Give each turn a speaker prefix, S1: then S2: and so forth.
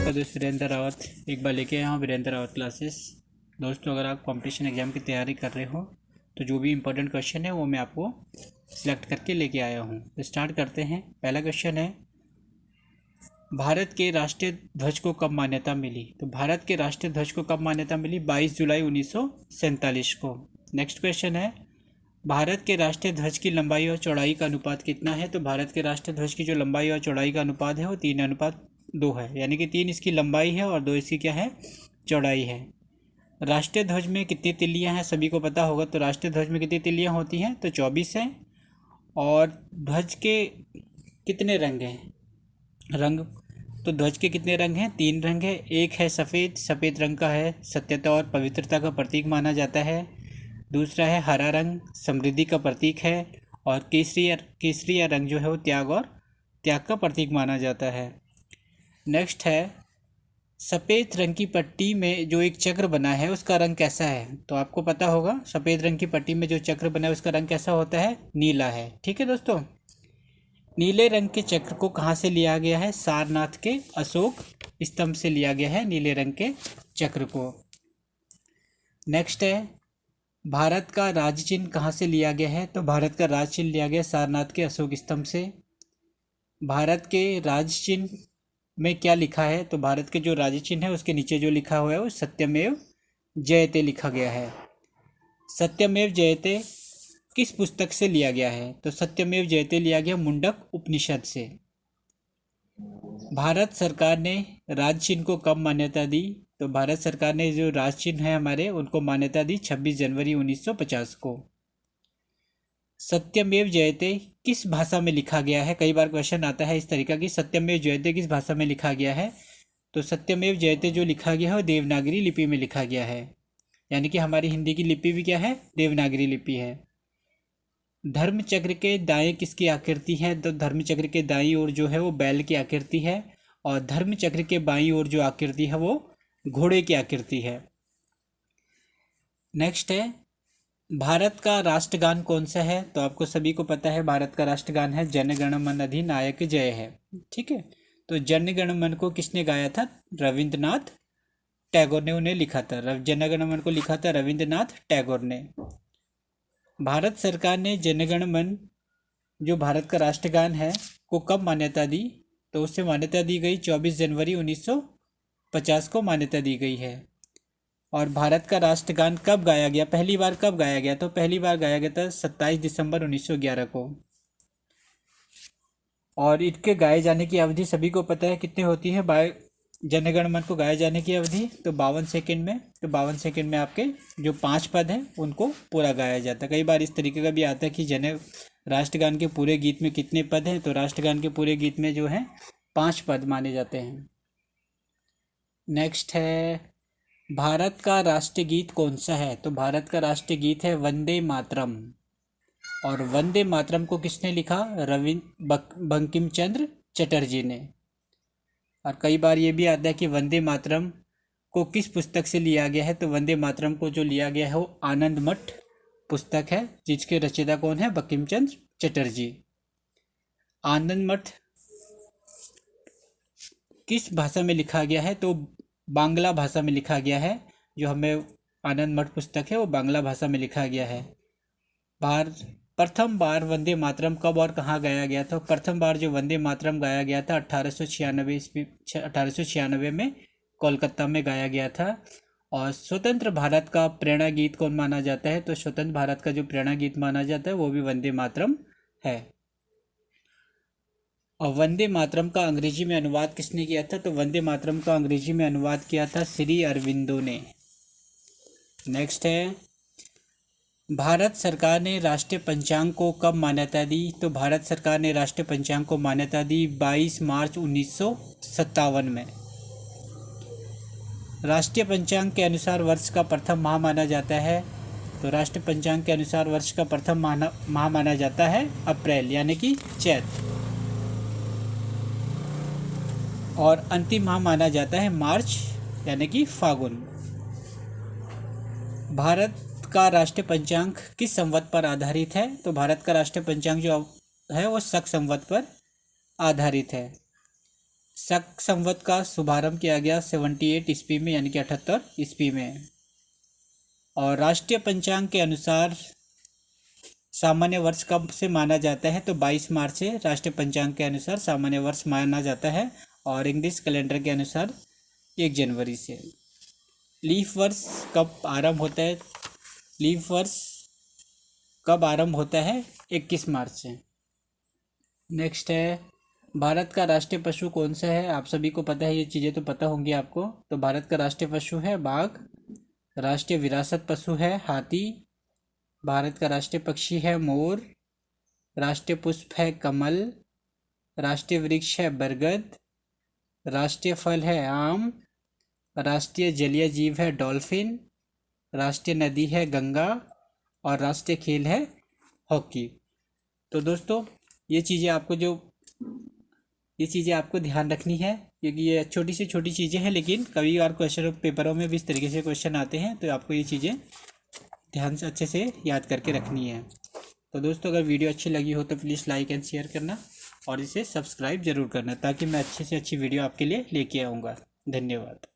S1: आपका दोस्त वीरेंद्र रावत एक बार लेके आया हूँ वीरेंद्र रावत क्लासेस। दोस्तों, अगर आप कंपटीशन एग्ज़ाम की तैयारी कर रहे हो तो जो भी इम्पोर्टेंट क्वेश्चन है वो मैं आपको सिलेक्ट करके लेके आया हूँ। तो स्टार्ट करते हैं। पहला क्वेश्चन है, भारत के राष्ट्रीय ध्वज को कब मान्यता मिली? तो भारत के राष्ट्रीय ध्वज को कब मान्यता मिली? 22 जुलाई 1947 को। नेक्स्ट क्वेश्चन है, भारत के राष्ट्रीय ध्वज की लंबाई और चौड़ाई का अनुपात कितना है? तो भारत के राष्ट्रीय ध्वज की जो लंबाई और चौड़ाई का अनुपात है वो 3:2 है, यानी कि 3 इसकी लंबाई है और 2 इसकी क्या है? चौड़ाई है। राष्ट्रीय ध्वज में कितनी तिल्लियां हैं? सभी को पता होगा। तो राष्ट्रीय ध्वज में कितनी तिल्लियां होती हैं? तो 24 हैं। और ध्वज के कितने रंग हैं? रंग, तो ध्वज के कितने रंग हैं? 3 रंग है। एक है सफ़ेद, सफ़ेद रंग का है, सत्यता और पवित्रता का प्रतीक माना जाता है। दूसरा है हरा रंग, समृद्धि का प्रतीक है। और केसरिया रंग जो है वो त्याग का प्रतीक माना जाता है। नेक्स्ट है, सफ़ेद रंग की पट्टी में जो एक चक्र बना है उसका रंग कैसा है? तो आपको पता होगा, सफ़ेद रंग की पट्टी में जो चक्र बना है उसका रंग कैसा होता है? नीला है। ठीक है दोस्तों, नीले रंग के चक्र को कहाँ से लिया गया है? सारनाथ के अशोक स्तंभ से लिया गया है नीले रंग के चक्र को। नेक्स्ट है, भारत का राज्य चिन्ह कहाँ से लिया गया है? तो भारत का राज्य चिन्ह लिया गया सारनाथ के अशोक स्तंभ से। भारत के राज्य चिन्ह में क्या लिखा है? तो भारत के जो राज्य चिन्ह है उसके नीचे जो लिखा हुआ है वो सत्यमेव जयते लिखा गया है। सत्यमेव जयते किस पुस्तक से लिया गया है? तो सत्यमेव जयते लिया गया मुंडक उपनिषद से। भारत सरकार ने राज्य चिन्ह को कब मान्यता दी? तो भारत सरकार ने जो राज्य चिन्ह है हमारे उनको मान्यता दी 26 जनवरी 1950 को। सत्यमेव जयते किस भाषा में लिखा गया है? कई बार क्वेश्चन आता है इस तरीका की, सत्यमेव जयते किस भाषा में लिखा गया है? तो सत्यमेव जयते जो लिखा गया है वो देवनागरी लिपि में लिखा गया है, यानी कि हमारी हिंदी की लिपि भी क्या है? देवनागरी लिपि है। धर्म चक्र के दाएं किसकी आकृति है? तो धर्म चक्र के दाईं ओर जो है वो बैल की आकृति है। और धर्म चक्र के बाईं ओर जो आकृति है वो घोड़े की आकृति है। नेक्स्ट है, भारत का राष्ट्रगान कौन सा है? तो आपको सभी को पता है भारत का राष्ट्रगान है जन गण मन अधिनायक जय है। ठीक है, तो जन गण मन को किसने गाया था? रविंद्रनाथ टैगोर ने उन्हें लिखा था। जन गण मन को लिखा था रविंद्रनाथ टैगोर ने। भारत सरकार ने जन गण मन जो भारत का राष्ट्रगान है को कब मान्यता दी? तो उससे मान्यता दी गई 24 जनवरी 1950 को मान्यता दी गई है। और भारत का राष्ट्रगान कब गाया गया? पहली बार कब गाया गया? तो पहली बार गाया गया था 27 दिसंबर 1911 को। और इनके गाए जाने की अवधि सभी को पता है कितनी होती है? जनगण मन को गाए जाने की अवधि तो 52 सेकेंड में। तो 52 सेकेंड में आपके जो 5 पद हैं उनको पूरा गाया जाता है। कई बार इस तरीके का भी आता है कि राष्ट्रगान के पूरे गीत में कितने पद हैं? तो राष्ट्रगान के पूरे गीत में जो है 5 पद माने जाते हैं। नेक्स्ट है, भारत का राष्ट्रीय गीत कौन सा है? तो भारत का राष्ट्रीय गीत है वंदे मातरम। और वंदे मातरम को किसने लिखा? बंकिम चंद्र चटर्जी ने। और कई बार ये भी आता है कि वंदे मातरम को किस पुस्तक से लिया गया है? तो वंदे मातरम को जो लिया गया है वो आनंद मठ पुस्तक है, जिसके रचयिता कौन है? बंकिम चंद्र चटर्जी। आनंद मठ किस भाषा में लिखा गया है? तो बांग्ला भाषा में लिखा गया है। जो हमें आनंद मठ पुस्तक है वो बांग्ला भाषा में लिखा गया है। प्रथम बार वंदे मातरम कब और कहाँ गाया गया था? प्रथम बार जो वंदे मातरम गाया गया था 1896 में कोलकाता में गाया गया था। और स्वतंत्र भारत का प्रेरणा गीत कौन माना जाता है? तो स्वतंत्र भारत का जो प्रेरणा गीत माना जाता है वो भी वंदे मातरम है। और वंदे मातरम का अंग्रेजी में अनुवाद किसने किया था? तो वंदे मातरम का अंग्रेजी में अनुवाद किया था श्री अरविंदो ने। नेक्स्ट है, भारत सरकार ने राष्ट्रीय पंचांग को कब मान्यता दी? तो भारत सरकार ने राष्ट्रीय पंचांग को मान्यता दी 22 मार्च 1957 में। राष्ट्रीय पंचांग के अनुसार वर्ष का प्रथम माह माना जाता है। तो राष्ट्रीय पंचांग के अनुसार वर्ष का प्रथम माह माना जाता है अप्रैल, यानी कि चैत। और अंतिम माह माना जाता है मार्च, यानी कि फागुन। भारत का राष्ट्रीय पंचांग किस संवत पर आधारित है? तो भारत का राष्ट्रीय पंचांग जो है वो शक संवत पर आधारित है। शक संवत का शुभारंभ किया गया 78 ईस्वी में, यानी कि 78 ईस्वी में। और राष्ट्रीय पंचांग के अनुसार सामान्य वर्ष कब से माना जाता है? तो 22 मार्च से राष्ट्रीय पंचांग के अनुसार सामान्य वर्ष माना जाता है, और इंग्लिश कैलेंडर के अनुसार 1 जनवरी से। लीफ वर्ष कब आरंभ होता है? लीफ वर्ष कब आरंभ होता है? 21 मार्च से। नेक्स्ट है, भारत का राष्ट्रीय पशु कौन सा है? आप सभी को पता है, ये चीज़ें तो पता होंगी आपको। तो भारत का राष्ट्रीय पशु है बाघ, राष्ट्रीय विरासत पशु है हाथी, भारत का राष्ट्रीय पक्षी है मोर, राष्ट्रीय पुष्प है कमल, राष्ट्रीय वृक्ष है बरगद, राष्ट्रीय फल है आम, राष्ट्रीय जलीय जीव है डॉल्फिन, राष्ट्रीय नदी है गंगा, और राष्ट्रीय खेल है हॉकी। तो दोस्तों ये चीज़ें आपको ध्यान रखनी है, क्योंकि ये छोटी से छोटी चीज़ें हैं, लेकिन कभी बार क्वेश्चन पेपरों में भी इस तरीके से क्वेश्चन आते हैं, तो आपको ये चीज़ें ध्यान से अच्छे से याद करके रखनी है। तो दोस्तों अगर वीडियो अच्छी लगी हो तो प्लीज़ लाइक एंड शेयर करना, और इसे सब्सक्राइब जरूर करना, ताकि मैं अच्छे से अच्छी वीडियो आपके लिए लेके आऊँगा। धन्यवाद।